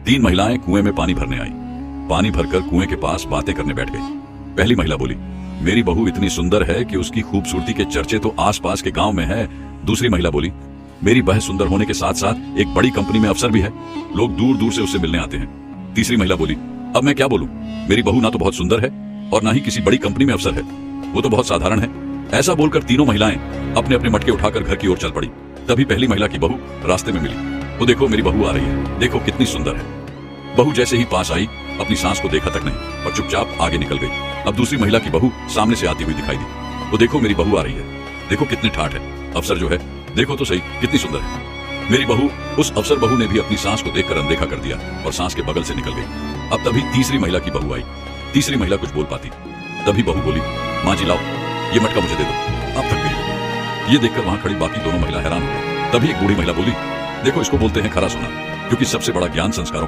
तीन महिलाएं कुएं में पानी भरने आई। पानी भरकर कुएं के पास बातें करने बैठ गई। पहली महिला बोली, मेरी बहू इतनी सुंदर है कि उसकी खूबसूरती के चर्चे तो आसपास के गांव में है। दूसरी महिला बोली, मेरी बहू सुंदर होने के साथ साथ एक बड़ी कंपनी में अफसर भी है, लोग दूर दूर से उससे मिलने आते हैं। तीसरी महिला बोली, अब मैं क्या बोलूं, मेरी बहू ना तो बहुत सुंदर है और ना ही किसी बड़ी कंपनी में अफसर है, वो तो बहुत साधारण है। ऐसा बोलकर तीनों महिलाएं अपने अपने मटके उठाकर घर की ओर चल पड़ी। तभी पहली महिला की बहू रास्ते में मिली। वो देखो मेरी बहू आ रही है, देखो कितनी सुंदर है। बहू जैसे ही पास आई अपनी सांस को देखा तक नहीं और चुपचाप आगे निकल गई। अब दूसरी महिला की बहू सामने से आती हुई दिखाई दी। वो देखो मेरी बहू आ रही है, देखो कितनी ठाठ है, अफसर जो है देखो तो सही कितनी सुंदर है। मेरी बहू, उस अफसर बहू ने भी अपनी सांस को देखकर अनदेखा कर दिया और सांस के बगल से निकल गई। अब तभी तीसरी महिला की बहू आई। तीसरी महिला कुछ बोल पाती, तभी बहू बोली, माँ जी लाओ ये मटका मुझे दे दो, अब थक गई। ये देखकर वहां खड़ी बाकी दोनों महिला हैरान हो गई। तभी एक बूढ़ी महिला बोली, देखो इसको बोलते हैं खरा सोना, क्योंकि सबसे बड़ा ज्ञान संस्कारों